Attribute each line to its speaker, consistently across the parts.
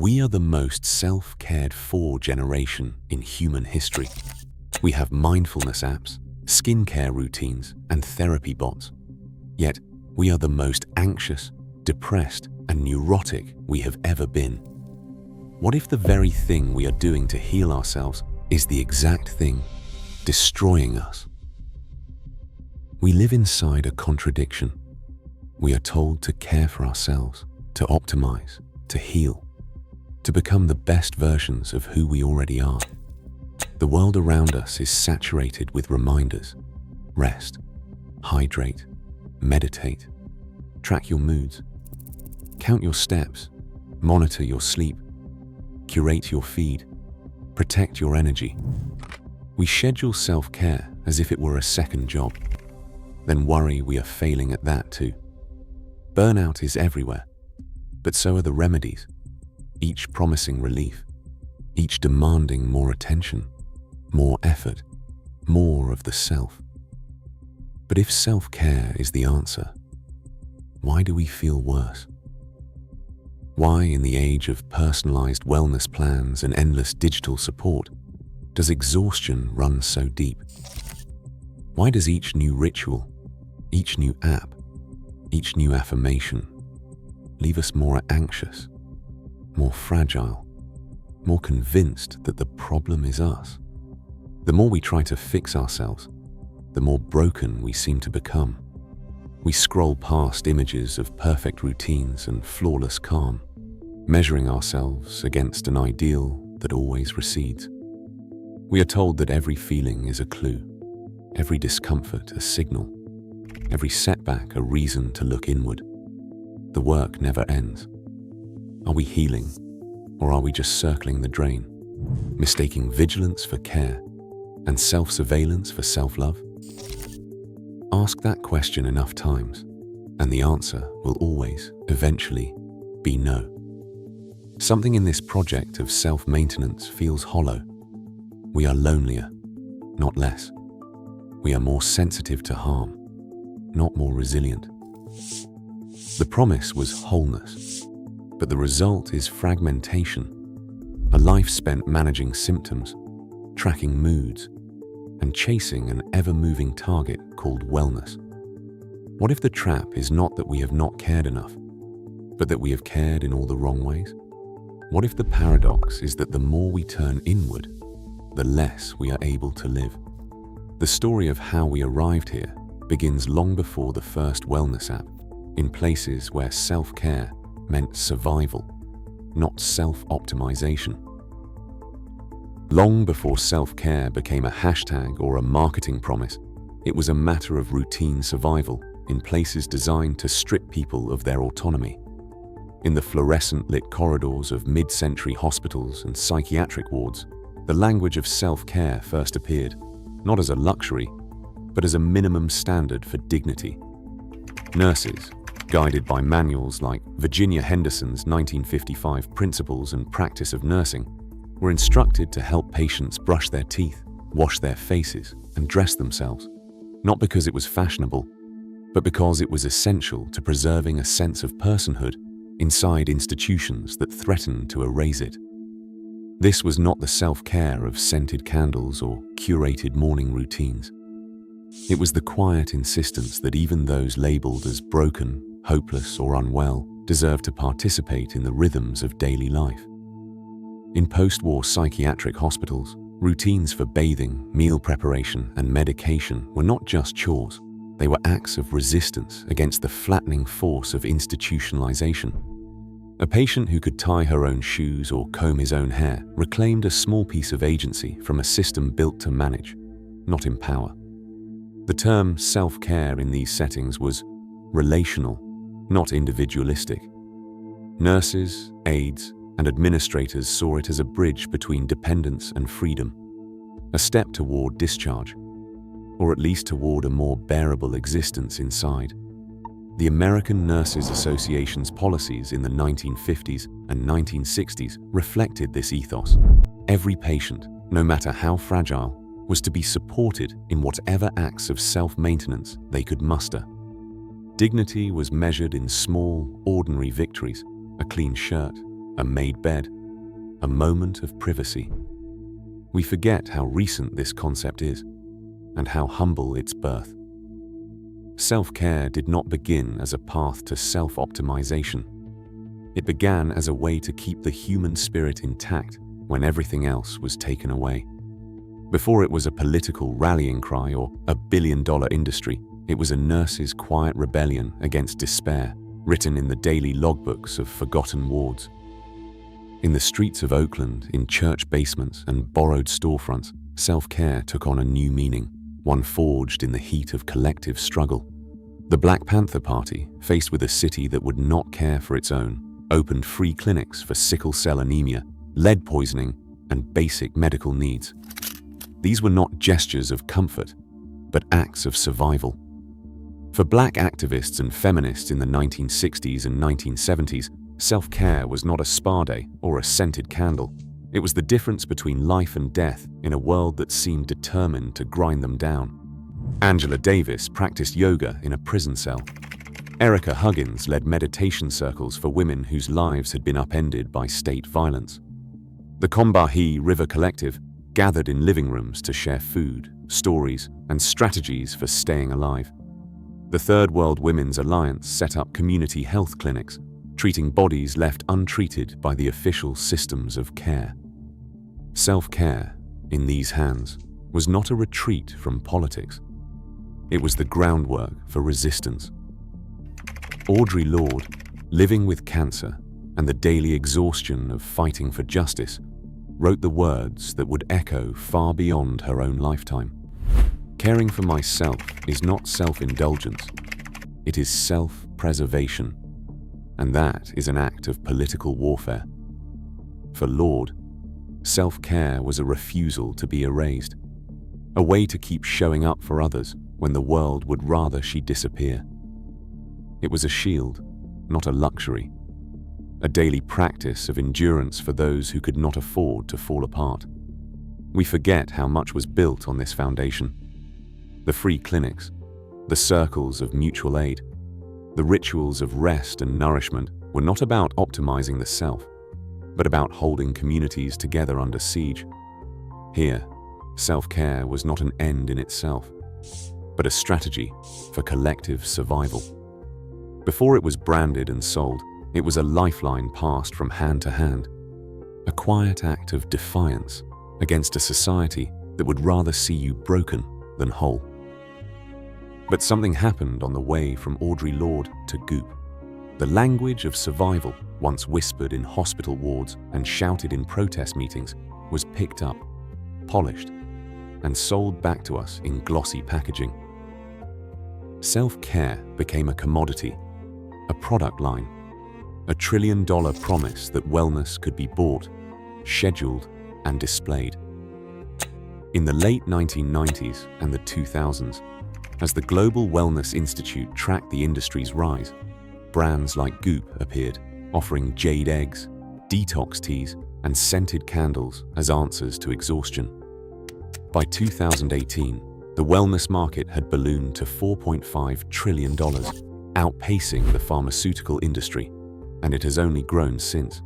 Speaker 1: We are the most self-cared for generation in human history. We have mindfulness apps, skincare routines, and therapy bots. Yet, we are the most anxious, depressed, and neurotic we have ever been. What if the very thing we are doing to heal ourselves is the exact thing destroying us? We live inside a contradiction. We are told to care for ourselves, to optimize, to heal, to become the best versions of who we already are. The world around us is saturated with reminders: rest, hydrate, meditate, track your moods, count your steps, monitor your sleep, curate your feed, protect your energy. We schedule self-care as if it were a second job, then worry we are failing at that too. Burnout is everywhere, but so are the remedies, each promising relief, each demanding more attention, more effort, more of the self. But if self-care is the answer, why do we feel worse? Why, in the age of personalized wellness plans and endless digital support, does exhaustion run so deep? Why does each new ritual, each new app, each new affirmation leave us more anxious, more fragile, more convinced that the problem is us? The more we try to fix ourselves, the more broken we seem to become. We scroll past images of perfect routines and flawless calm, measuring ourselves against an ideal that always recedes. We are told that every feeling is a clue, every discomfort a signal, every setback a reason to look inward. The work never ends. Are we healing, or are we just circling the drain, mistaking vigilance for care and self-surveillance for self-love? Ask that question enough times, and the answer will always, eventually, be no. Something in this project of self-maintenance feels hollow. We are lonelier, not less. We are more sensitive to harm, not more resilient. The promise was wholeness, but the result is fragmentation, a life spent managing symptoms, tracking moods, and chasing an ever-moving target called wellness. What if the trap is not that we have not cared enough, but that we have cared in all the wrong ways? What if the paradox is that the more we turn inward, the less we are able to live? The story of how we arrived here begins long before the first wellness app, in places where self-care meant survival, not self-optimization. Long before self-care became a hashtag or a marketing promise, it was a matter of routine survival in places designed to strip people of their autonomy. In the fluorescent-lit corridors of mid-century hospitals and psychiatric wards, the language of self-care first appeared, not as a luxury, but as a minimum standard for dignity. Nurses, guided by manuals like Virginia Henderson's 1955 Principles and Practice of Nursing, were instructed to help patients brush their teeth, wash their faces, and dress themselves, not because it was fashionable, but because it was essential to preserving a sense of personhood inside institutions that threatened to erase it. This was not the self-care of scented candles or curated morning routines. It was the quiet insistence that even those labeled as broken, hopeless, or unwell deserved to participate in the rhythms of daily life. In post-war psychiatric hospitals, routines for bathing, meal preparation, and medication were not just chores. They were acts of resistance against the flattening force of institutionalization. A patient who could tie her own shoes or comb his own hair reclaimed a small piece of agency from a system built to manage, not empower. The term self-care in these settings was relational, not individualistic. Nurses, aides, and administrators saw it as a bridge between dependence and freedom, a step toward discharge, or at least toward a more bearable existence inside. The American Nurses Association's policies in the 1950s and 1960s reflected this ethos. Every patient, no matter how fragile, was to be supported in whatever acts of self-maintenance they could muster. Dignity was measured in small, ordinary victories: a clean shirt, a made bed, a moment of privacy. We forget how recent this concept is and how humble its birth. Self-care did not begin as a path to self-optimization. It began as a way to keep the human spirit intact when everything else was taken away. Before it was a political rallying cry or a billion-dollar industry, it was a nurse's quiet rebellion against despair, written in the daily logbooks of forgotten wards. In the streets of Oakland, in church basements and borrowed storefronts, self-care took on a new meaning, one forged in the heat of collective struggle. The Black Panther Party, faced with a city that would not care for its own, opened free clinics for sickle cell anemia, lead poisoning, and basic medical needs. These were not gestures of comfort, but acts of survival. For Black activists and feminists in the 1960s and 1970s, self-care was not a spa day or a scented candle. It was the difference between life and death in a world that seemed determined to grind them down. Angela Davis practiced yoga in a prison cell. Erica Huggins led meditation circles for women whose lives had been upended by state violence. The Combahee River Collective gathered in living rooms to share food, stories, and strategies for staying alive. The Third World Women's Alliance set up community health clinics, treating bodies left untreated by the official systems of care. Self-care, in these hands, was not a retreat from politics. It was the groundwork for resistance. Audre Lorde, living with cancer and the daily exhaustion of fighting for justice, wrote the words that would echo far beyond her own lifetime. Caring for myself is not self-indulgence. It is self-preservation, and that is an act of political warfare. For Lorde, self-care was a refusal to be erased, a way to keep showing up for others when the world would rather she disappear. It was a shield, not a luxury, a daily practice of endurance for those who could not afford to fall apart. We forget how much was built on this foundation. The free clinics, the circles of mutual aid, the rituals of rest and nourishment were not about optimizing the self, but about holding communities together under siege. Here, self-care was not an end in itself, but a strategy for collective survival. Before it was branded and sold, it was a lifeline passed from hand to hand, a quiet act of defiance against a society that would rather see you broken than whole. But something happened on the way from Audre Lorde to Goop. The language of survival, once whispered in hospital wards and shouted in protest meetings, was picked up, polished, and sold back to us in glossy packaging. Self-care became a commodity, a product line, a trillion-dollar promise that wellness could be bought, scheduled, and displayed. In the late 1990s and the 2000s, as the Global Wellness Institute tracked the industry's rise, brands like Goop appeared, offering jade eggs, detox teas, and scented candles as answers to exhaustion. By 2018, the wellness market had ballooned to $4.5 trillion, outpacing the pharmaceutical industry, and it has only grown since.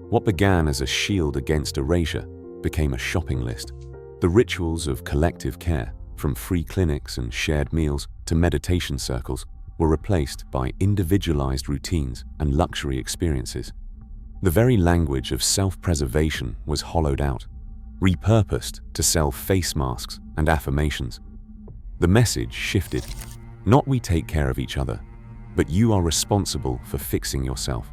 Speaker 1: What began as a shield against erasure became a shopping list. The rituals of collective care, from free clinics and shared meals to meditation circles, were replaced by individualized routines and luxury experiences. The very language of self-preservation was hollowed out, repurposed to sell face masks and affirmations. The message shifted. Not we take care of each other, but you are responsible for fixing yourself.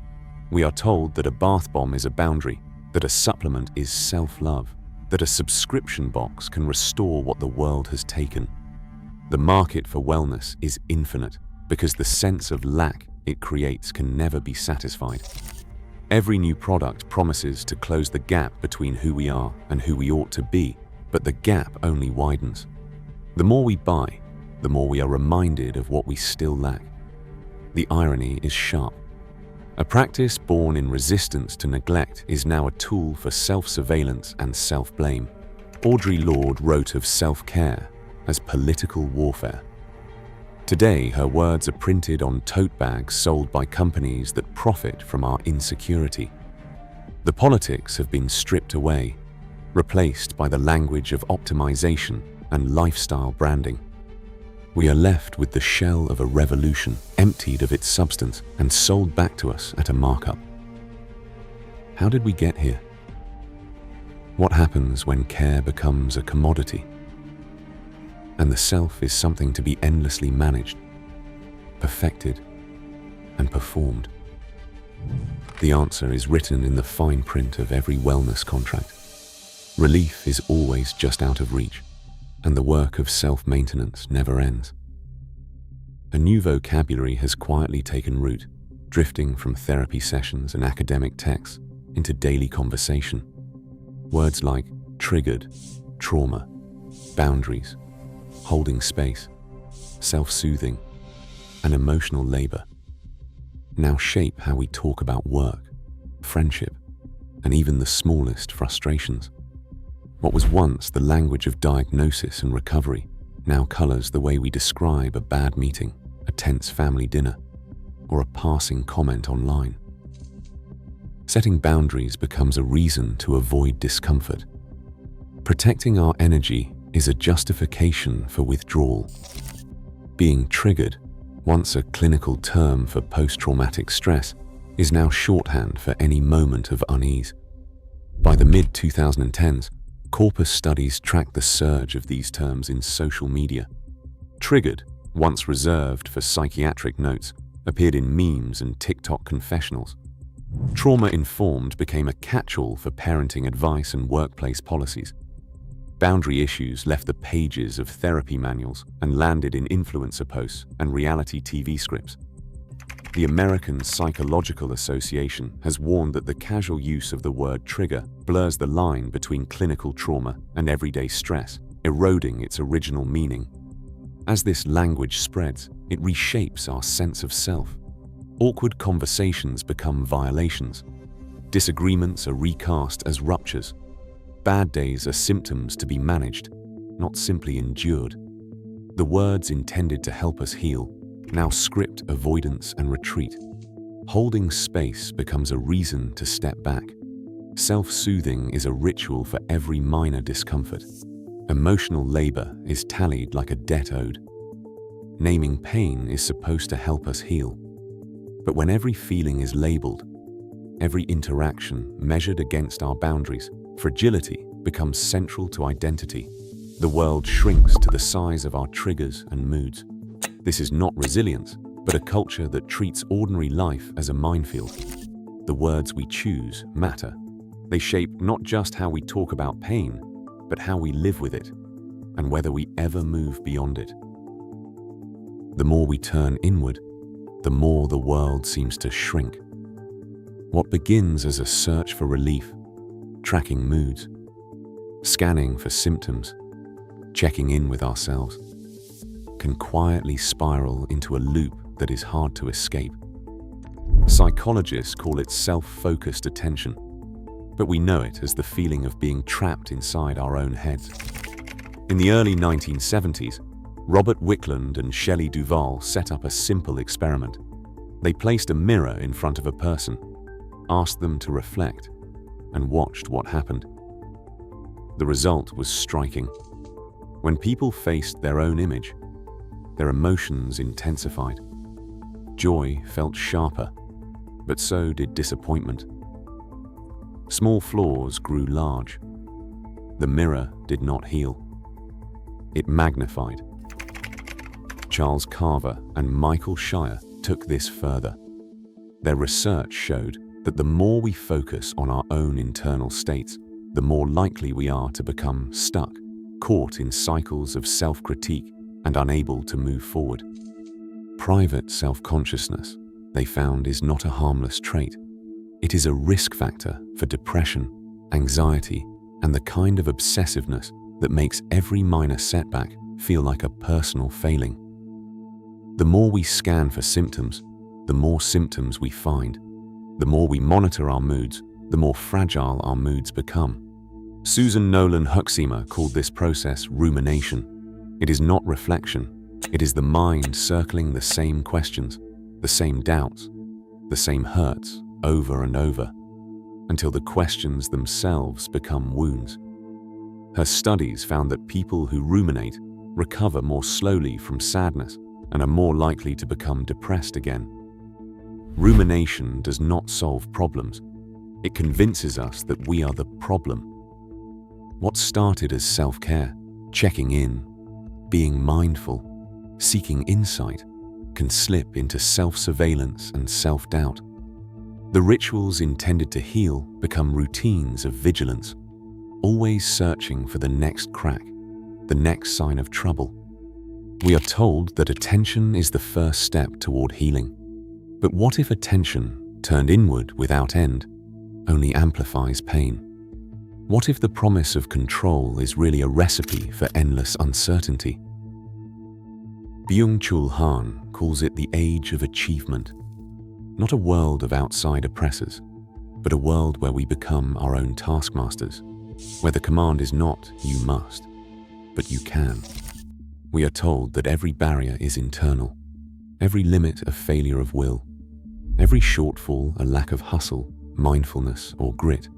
Speaker 1: We are told that a bath bomb is a boundary, that a supplement is self-love, that a subscription box can restore what the world has taken. The market for wellness is infinite because the sense of lack it creates can never be satisfied. Every new product promises to close the gap between who we are and who we ought to be, but the gap only widens. The more we buy, the more we are reminded of what we still lack. The irony is sharp. A practice born in resistance to neglect is now a tool for self-surveillance and self-blame. Audre Lorde wrote of self-care as political warfare. Today, her words are printed on tote bags sold by companies that profit from our insecurity. The politics have been stripped away, replaced by the language of optimization and lifestyle branding. We are left with the shell of a revolution, emptied of its substance and sold back to us at a markup. How did we get here? What happens when care becomes a commodity, and the self is something to be endlessly managed, perfected, and performed? The answer is written in the fine print of every wellness contract. Relief is always just out of reach, and the work of self-maintenance never ends. A new vocabulary has quietly taken root, drifting from therapy sessions and academic texts into daily conversation. Words like triggered, trauma, boundaries, holding space, self-soothing, and emotional labor now shape how we talk about work, friendship, and even the smallest frustrations. What was once the language of diagnosis and recovery now colors the way we describe a bad meeting, a tense family dinner, or a passing comment online. Setting boundaries becomes a reason to avoid discomfort. Protecting our energy is a justification for withdrawal. Being triggered, once a clinical term for post-traumatic stress, is now shorthand for any moment of unease. By the mid-2010s, corpus studies tracked the surge of these terms in social media. Triggered, once reserved for psychiatric notes, appeared in memes and TikTok confessionals. Trauma-informed became a catch-all for parenting advice and workplace policies. Boundary issues left the pages of therapy manuals and landed in influencer posts and reality TV scripts. The American Psychological Association has warned that the casual use of the word trigger blurs the line between clinical trauma and everyday stress, eroding its original meaning. As this language spreads, it reshapes our sense of self. Awkward conversations become violations. Disagreements are recast as ruptures. Bad days are symptoms to be managed, not simply endured. The words intended to help us heal now script avoidance and retreat. Holding space becomes a reason to step back. Self-soothing is a ritual for every minor discomfort. Emotional labor is tallied like a debt owed. Naming pain is supposed to help us heal. But when every feeling is labeled, every interaction measured against our boundaries, fragility becomes central to identity. The world shrinks to the size of our triggers and moods. This is not resilience, but a culture that treats ordinary life as a minefield. The words we choose matter. They shape not just how we talk about pain, but how we live with it, and whether we ever move beyond it. The more we turn inward, the more the world seems to shrink. What begins as a search for relief, tracking moods, scanning for symptoms, checking in with ourselves, can quietly spiral into a loop that is hard to escape. Psychologists call it self-focused attention, but we know it as the feeling of being trapped inside our own heads. In the early 1970s, Robert Wickland and Shelley Duvall set up a simple experiment. They placed a mirror in front of a person, asked them to reflect, and watched what happened. The result was striking. When people faced their own image, their emotions intensified. Joy felt sharper, but so did disappointment. Small flaws grew large. The mirror did not heal. It magnified. Charles Carver and Michael Shire took this further. Their research showed that the more we focus on our own internal states, the more likely we are to become stuck, caught in cycles of self-critique and unable to move forward. Private self-consciousness, they found, is not a harmless trait. It is a risk factor for depression, anxiety, and the kind of obsessiveness that makes every minor setback feel like a personal failing. The more we scan for symptoms, the more symptoms we find. The more we monitor our moods, the more fragile our moods become. Susan Nolan Huxemer called this process rumination. It is not reflection. It is the mind circling the same questions, the same doubts, the same hurts over and over. until the questions themselves become wounds. Her studies found that people who ruminate recover more slowly from sadness and are more likely to become depressed again. Rumination does not solve problems. It convinces us that we are the problem. What started as self-care, checking in, being mindful, seeking insight, can slip into self-surveillance and self-doubt. The rituals intended to heal become routines of vigilance, always searching for the next crack, the next sign of trouble. We are told that attention is the first step toward healing. But what if attention, turned inward without end, only amplifies pain? What if the promise of control is really a recipe for endless uncertainty? Byung-Chul Han calls it the age of achievement, not a world of outside oppressors, but a world where we become our own taskmasters, where the command is not "you must," but "you can." We are told that every barrier is internal, every limit a failure of will, every shortfall a lack of hustle, mindfulness, or grit.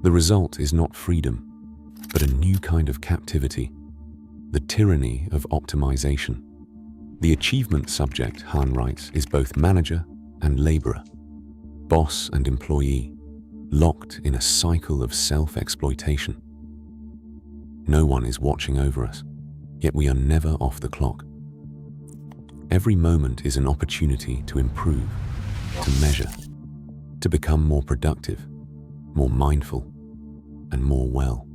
Speaker 1: The result is not freedom, but a new kind of captivity, the tyranny of optimization. The achievement subject, Han writes, is both manager and laborer, boss and employee, locked in a cycle of self-exploitation. No one is watching over us, yet we are never off the clock. Every moment is an opportunity to improve, to measure, to become more productive, more mindful, and more well.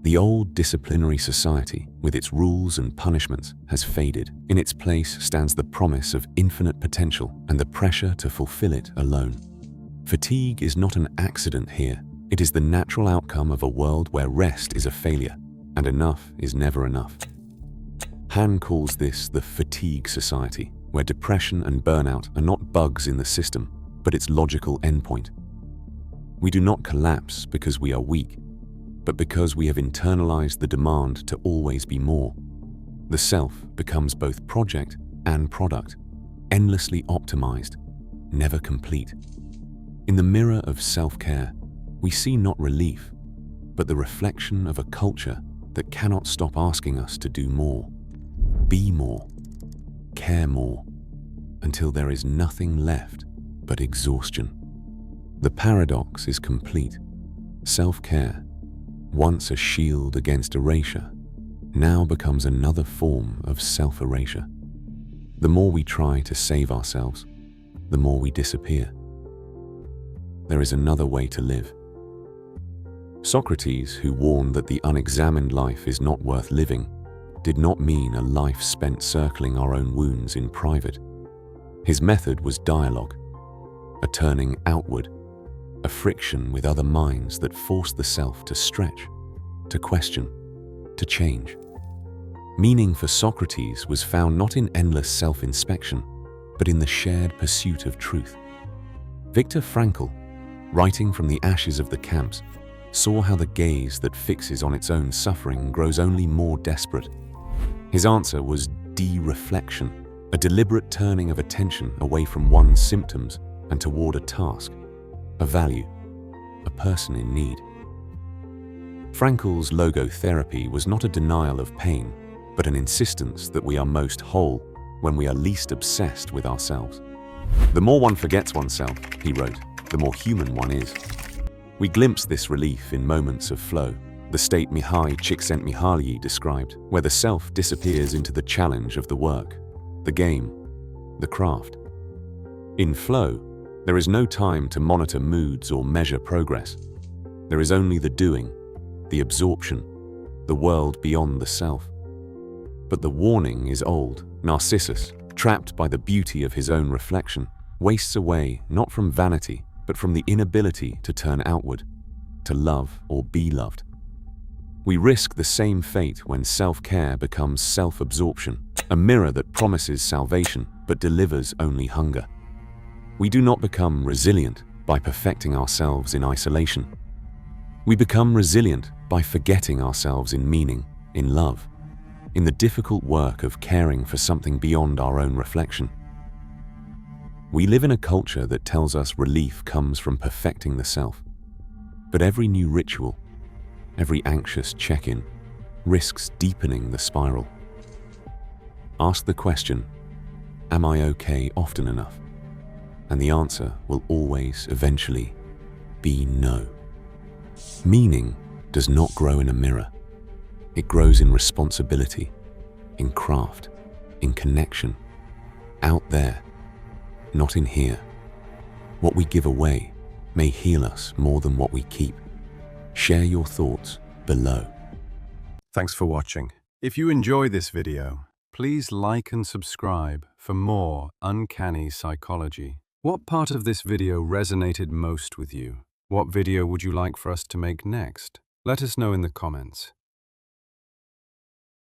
Speaker 1: The old disciplinary society, with its rules and punishments, has faded. In its place stands the promise of infinite potential and the pressure to fulfill it alone. Fatigue is not an accident here. It is the natural outcome of a world where rest is a failure, and enough is never enough. Han calls this the fatigue society, where depression and burnout are not bugs in the system, but its logical endpoint. We do not collapse because we are weak, but because we have internalized the demand to always be more. The self becomes both project and product, endlessly optimized, never complete. In the mirror of self-care, we see not relief, but the reflection of a culture that cannot stop asking us to do more, be more, care more, until there is nothing left but exhaustion. The paradox is complete. Self-care, once a shield against erasure, now becomes another form of self-erasure. The more we try to save ourselves, the more we disappear. There is another way to live. Socrates, who warned that the unexamined life is not worth living, did not mean a life spent circling our own wounds in private. His method was dialogue, a turning outward, a friction with other minds that forced the self to stretch, to question, to change. Meaning for Socrates was found not in endless self-inspection, but in the shared pursuit of truth. Viktor Frankl, writing from the ashes of the camps, saw how the gaze that fixes on its own suffering grows only more desperate. His answer was de-reflection, a deliberate turning of attention away from one's symptoms and toward a task, a value, a person in need. Frankl's logotherapy was not a denial of pain, but an insistence that we are most whole when we are least obsessed with ourselves. The more one forgets oneself, he wrote, the more human one is. We glimpse this relief in moments of flow, the state Mihai Csikszentmihalyi described, where the self disappears into the challenge of the work, the game, the craft. In flow, there is no time to monitor moods or measure progress. There is only the doing, the absorption, the world beyond the self. But the warning is old. Narcissus, trapped by the beauty of his own reflection, wastes away not from vanity, but from the inability to turn outward, to love or be loved. We risk the same fate when self-care becomes self-absorption, a mirror that promises salvation but delivers only hunger. We do not become resilient by perfecting ourselves in isolation. We become resilient by forgetting ourselves in meaning, in love, in the difficult work of caring for something beyond our own reflection. We live in a culture that tells us relief comes from perfecting the self. But every new ritual, every anxious check-in, risks deepening the spiral. Ask the question, am I okay often enough? And the answer will always, eventually, be no. Meaning does not grow in a mirror. It grows in responsibility, in craft, in connection, out there, not in here. What we give away may heal us more than what we keep. Share your thoughts below.
Speaker 2: Thanks for watching. If you enjoy this video, please like and subscribe for more Uncanny Psychology. What part of this video resonated most with you? What video would you like for us to make next? Let us know in the comments.